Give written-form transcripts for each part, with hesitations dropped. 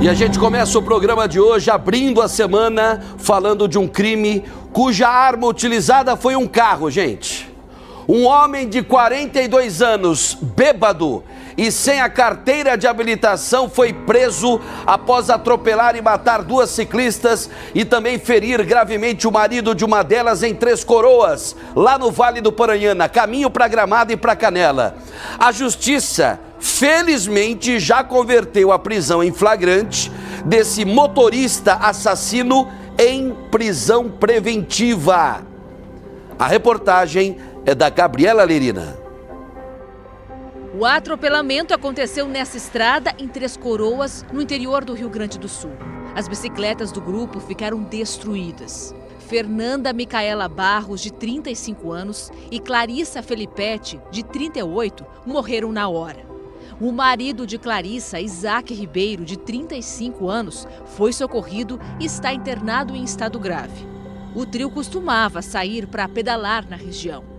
E a gente começa o programa de hoje abrindo a semana falando de um crime cuja arma utilizada foi um carro, gente. Um homem de 42 anos, bêbado e sem a carteira de habilitação, foi preso após atropelar e matar duas ciclistas e também ferir gravemente o marido de uma delas em Três Coroas, lá no Vale do Paranhana, caminho para Gramado e para Canela. A justiça, felizmente, já converteu a prisão em flagrante desse motorista assassino em prisão preventiva. A reportagem é da Gabriela Lerina. O atropelamento aconteceu nessa estrada em Três Coroas, no interior do Rio Grande do Sul. As bicicletas do grupo ficaram destruídas. Fernanda Micaela Barros, de 35 anos, e Clarissa Felipete, de 38, morreram na hora. O marido de Clarissa, Isaac Ribeiro, de 35 anos, foi socorrido e está internado em estado grave. O trio costumava sair para pedalar na região.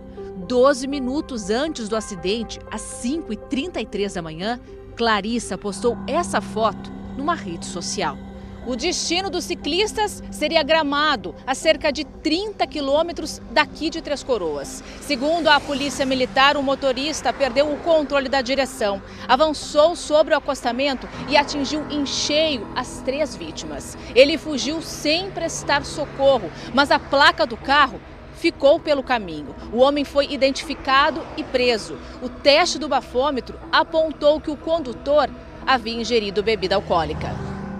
12 minutos antes do acidente, às 5h33 da manhã, Clarissa postou essa foto numa rede social. O destino dos ciclistas seria Gramado, a cerca de 30 quilômetros daqui de Três Coroas. Segundo a polícia militar, o motorista perdeu o controle da direção, avançou sobre o acostamento e atingiu em cheio as 3 vítimas. Ele fugiu sem prestar socorro, mas a placa do carro ficou pelo caminho. O homem foi identificado e preso. O teste do bafômetro apontou que o condutor havia ingerido bebida alcoólica.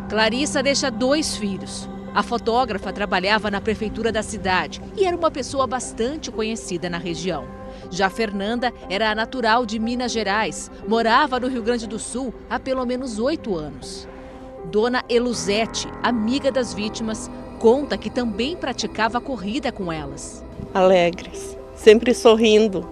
Clarissa deixa 2 filhos. A fotógrafa trabalhava na prefeitura da cidade e era uma pessoa bastante conhecida na região. Já Fernanda era natural de Minas Gerais, morava no Rio Grande do Sul há pelo menos 8 anos. Dona Eluzete, amiga das vítimas, conta que também praticava corrida com elas. Alegres, sempre sorrindo.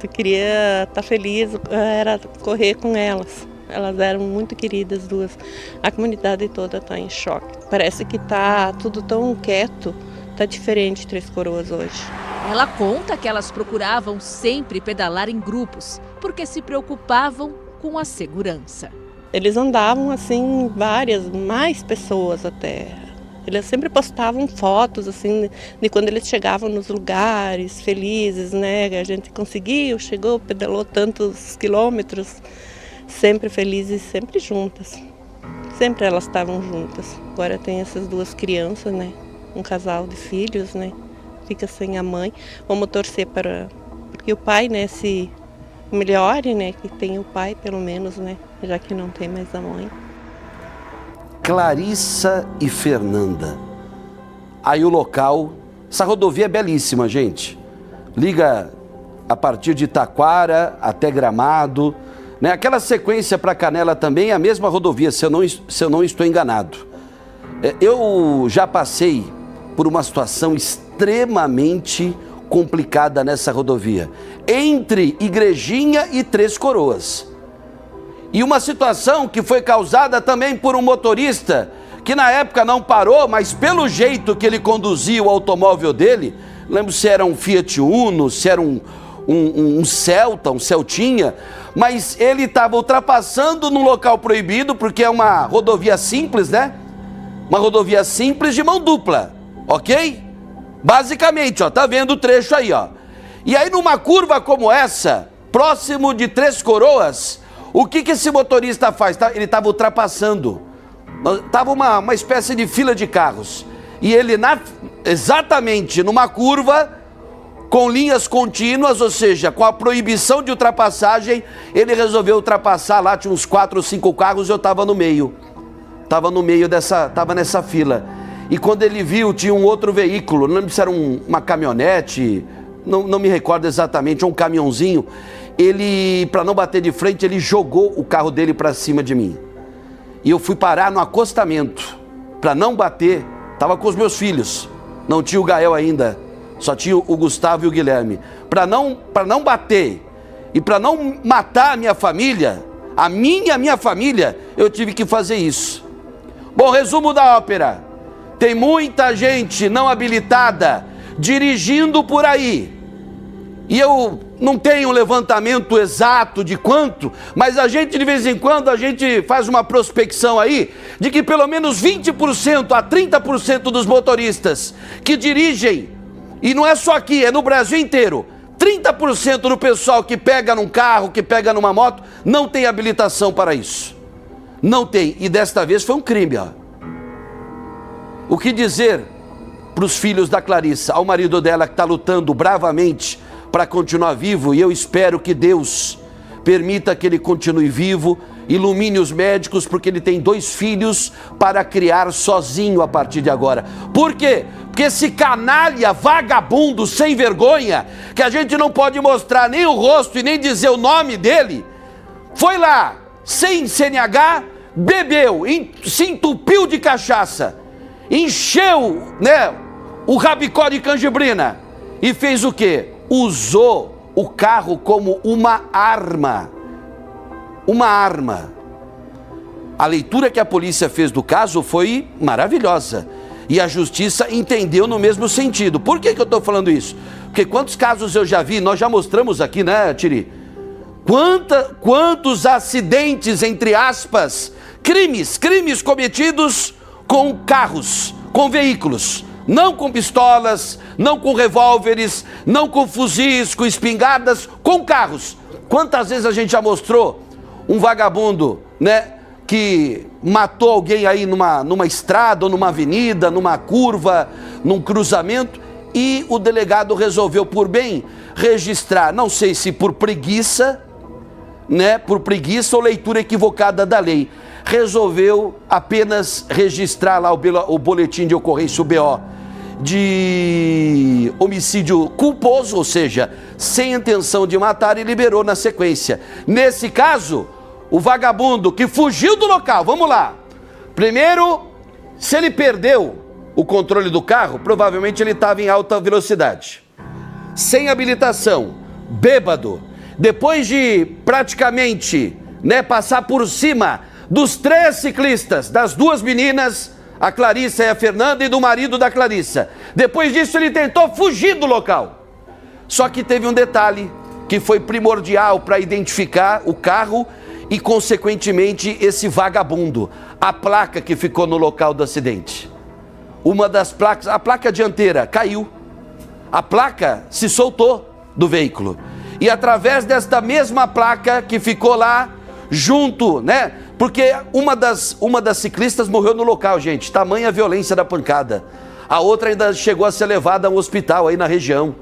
Eu queria estar feliz, era correr com elas. Elas eram muito queridas, duas. A comunidade toda está em choque. Parece que está tudo tão quieto, está diferente de Três Coroas hoje. Ela conta que elas procuravam sempre pedalar em grupos, porque se preocupavam com a segurança. Eles andavam assim, mais pessoas até. Eles sempre postavam fotos assim de quando eles chegavam nos lugares felizes, né? A gente conseguiu, chegou, pedalou tantos quilômetros, sempre felizes, sempre juntas. Sempre elas estavam juntas. Agora tem essas 2 crianças, né? Um casal de filhos, né? Fica sem a mãe. Vamos torcer para que o pai, né, se melhore, né? Que tenha o pai pelo menos, né? Já que não tem mais a mãe. Clarissa e Fernanda. Aí o local, essa rodovia é belíssima, gente. Liga a partir de Taquara até Gramado, né? Aquela sequência para Canela também é a mesma rodovia, se eu não estou enganado. Eu já passei por uma situação extremamente complicada nessa rodovia, entre Igrejinha e Três Coroas. E uma situação que foi causada também por um motorista que na época não parou, mas pelo jeito que ele conduzia o automóvel dele, lembro se era um Fiat Uno, se era um Celta, um Celtinha, mas ele estava ultrapassando num local proibido, porque é uma rodovia simples, né? Uma rodovia simples de mão dupla, ok? Basicamente, ó, tá vendo o trecho aí, ó. E aí numa curva como essa, próximo de Três Coroas, o que esse motorista faz? Ele estava ultrapassando, estava uma espécie de fila de carros, e ele exatamente numa curva, com linhas contínuas, ou seja, com a proibição de ultrapassagem, ele resolveu ultrapassar, lá tinha uns 4 ou 5 carros, eu estava no meio estava nessa fila, e quando ele viu, tinha um outro veículo, não lembro se era uma caminhonete, não me recordo exatamente, ou um caminhãozinho. Ele, para não bater de frente, ele jogou o carro dele para cima de mim. E eu fui parar no acostamento, para não bater. Estava com os meus filhos, não tinha o Gael ainda, só tinha o Gustavo e o Guilherme. Para não bater e para não matar a minha família, a minha família, eu tive que fazer isso. Bom, resumo da ópera. Tem muita gente não habilitada dirigindo por aí. E eu não tem um levantamento exato de quanto, mas a gente de vez em quando a gente faz uma prospecção aí de que pelo menos 20% a 30% dos motoristas que dirigem, e não é só aqui, é no Brasil inteiro, 30% do pessoal que pega num carro, que pega numa moto, não tem habilitação para isso. Não tem, e desta vez foi um crime, ó. O que dizer para os filhos da Clarissa, ao marido dela que está lutando bravamente para continuar vivo, e eu espero que Deus permita que ele continue vivo, ilumine os médicos, porque ele tem 2 filhos para criar sozinho a partir de agora. Por quê? Porque esse canalha, vagabundo, sem vergonha, que a gente não pode mostrar nem o rosto e nem dizer o nome dele, foi lá, sem CNH, bebeu, se entupiu de cachaça, encheu, né, o rabicó de canjibrina e fez o quê? Usou o carro como uma arma. Uma arma. A leitura que a polícia fez do caso foi maravilhosa. E a justiça entendeu no mesmo sentido. Por que eu estou falando isso? Porque quantos casos eu já vi, nós já mostramos aqui, né, Tiri? Quantos acidentes, entre aspas, crimes cometidos com carros, com veículos. Não com pistolas, não com revólveres, não com fuzis, com espingardas, com carros. Quantas vezes a gente já mostrou um vagabundo, né, que matou alguém aí numa estrada, ou numa avenida, numa curva, num cruzamento, e o delegado resolveu por bem registrar, não sei se por preguiça, né, por preguiça ou leitura equivocada da lei, resolveu apenas registrar lá o boletim de ocorrência, o BO, de homicídio culposo, ou seja, sem intenção de matar, e liberou na sequência. Nesse caso, o vagabundo que fugiu do local, vamos lá. Primeiro, se ele perdeu o controle do carro, provavelmente ele estava em alta velocidade, sem habilitação, bêbado. Depois de praticamente, né, passar por cima dos 3 ciclistas, das 2 meninas, a Clarissa e a Fernanda, e do marido da Clarissa. Depois disso ele tentou fugir do local. Só que teve um detalhe que foi primordial para identificar o carro e consequentemente esse vagabundo. A placa que ficou no local do acidente. Uma das placas, a placa dianteira caiu. A placa se soltou do veículo. E através desta mesma placa que ficou lá junto, né? Porque uma das ciclistas morreu no local, gente. Tamanha violência da pancada. A outra ainda chegou a ser levada a um hospital aí na região.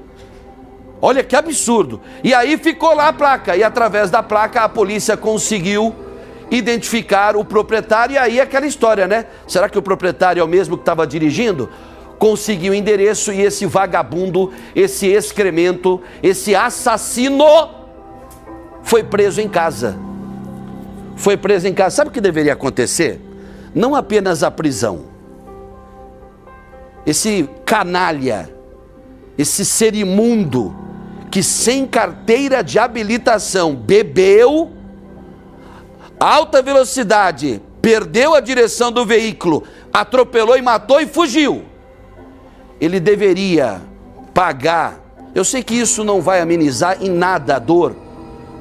Olha que absurdo. E aí ficou lá a placa. E através da placa a polícia conseguiu identificar o proprietário. E aí aquela história, né? Será que o proprietário é o mesmo que estava dirigindo? Conseguiu o endereço, e esse vagabundo, esse excremento, esse assassino foi preso em casa. Foi preso em casa. Sabe o que deveria acontecer? Não apenas a prisão. Esse canalha, esse ser imundo, que sem carteira de habilitação bebeu, alta velocidade, perdeu a direção do veículo, atropelou e matou e fugiu. Ele deveria pagar. Eu sei que isso não vai amenizar em nada a dor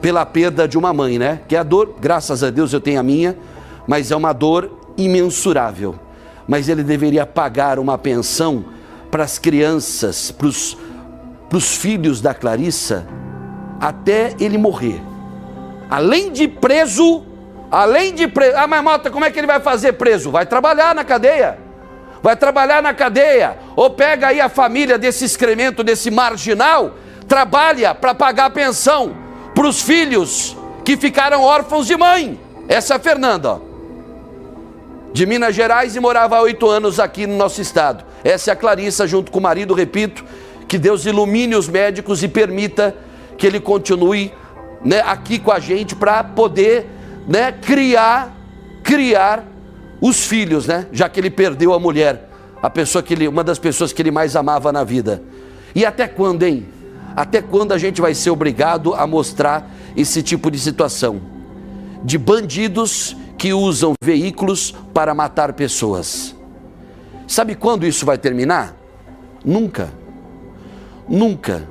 pela perda de uma mãe, né? Que é a dor, graças a Deus eu tenho a minha, mas é uma dor imensurável. Mas ele deveria pagar uma pensão para as crianças, para os filhos da Clarissa, até ele morrer. Além de preso, ah, mas Mota, como é que ele vai fazer preso? Vai trabalhar na cadeia. Vai trabalhar na cadeia. Ou pega aí a família desse excremento, desse marginal, trabalha para pagar a pensão para os filhos que ficaram órfãos de mãe. Essa é a Fernanda, ó, de Minas Gerais, e morava há 8 anos aqui no nosso estado. Essa é a Clarissa, junto com o marido, repito, que Deus ilumine os médicos e permita que ele continue, né, aqui com a gente para poder, né, criar os filhos, né, já que ele perdeu a mulher, uma das pessoas que ele mais amava na vida. E até quando, hein? Até quando a gente vai ser obrigado a mostrar esse tipo de situação? De bandidos que usam veículos para matar pessoas. Sabe quando isso vai terminar? Nunca. Nunca.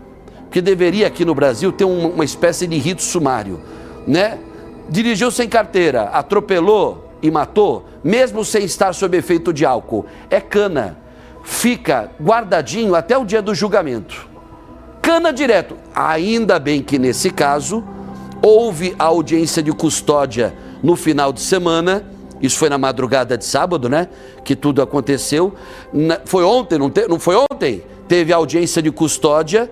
que deveria aqui no Brasil ter uma espécie de rito sumário, né? Dirigiu sem carteira, atropelou e matou, mesmo sem estar sob efeito de álcool, é cana. Fica guardadinho até o dia do julgamento. Cana direto. Ainda bem que nesse caso houve a audiência de custódia no final de semana. Isso foi na madrugada de sábado, né? Que tudo aconteceu. Foi ontem, não foi ontem? Teve a audiência de custódia.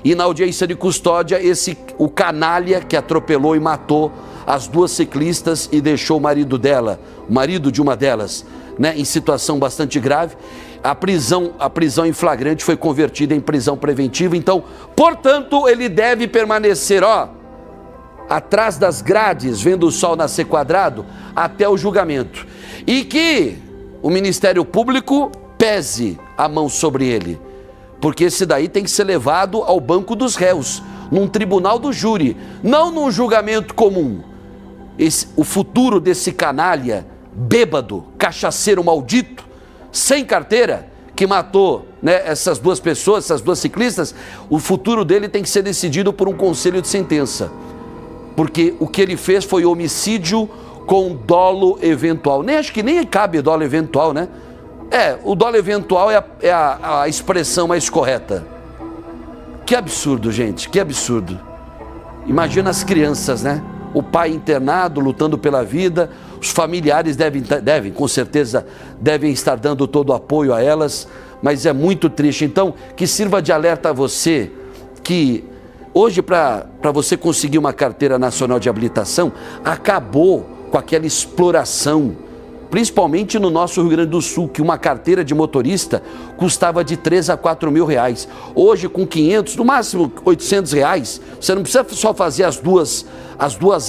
E na audiência de custódia, o canalha que atropelou e matou as duas ciclistas e deixou o marido de uma delas, né, em situação bastante grave. A prisão em flagrante foi convertida em prisão preventiva. Então, portanto, ele deve permanecer, atrás das grades, vendo o sol nascer quadrado, até o julgamento. E que o Ministério Público pese a mão sobre ele, porque esse daí tem que ser levado ao banco dos réus, num tribunal do júri, não num julgamento comum. O futuro desse canalha, bêbado, cachaceiro maldito, sem carteira, que matou, né, essas duas pessoas, essas duas ciclistas, o futuro dele tem que ser decidido por um conselho de sentença. Porque o que ele fez foi homicídio com dolo eventual. Acho que nem cabe dolo eventual, né? O dolo eventual é a expressão mais correta. Que absurdo, gente, que absurdo. Imagina as crianças, né? O pai internado, lutando pela vida, os familiares com certeza, devem estar dando todo o apoio a elas, mas é muito triste. Então, que sirva de alerta a você, que hoje, para você conseguir uma carteira nacional de habilitação, acabou com aquela exploração, principalmente no nosso Rio Grande do Sul, que uma carteira de motorista custava de 3 a 4 mil reais. Hoje, com 500, no máximo 800 reais, você não precisa só fazer as duas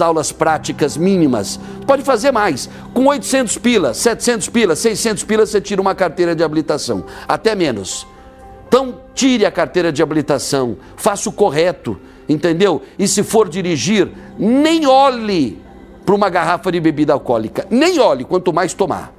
aulas práticas mínimas, pode fazer mais. Com 800 pila, 700 pila, 600 pila, você tira uma carteira de habilitação, até menos. Então, tire a carteira de habilitação, faça o correto, entendeu? E se for dirigir, nem olhe para uma garrafa de bebida alcoólica, nem olhe, quanto mais tomar.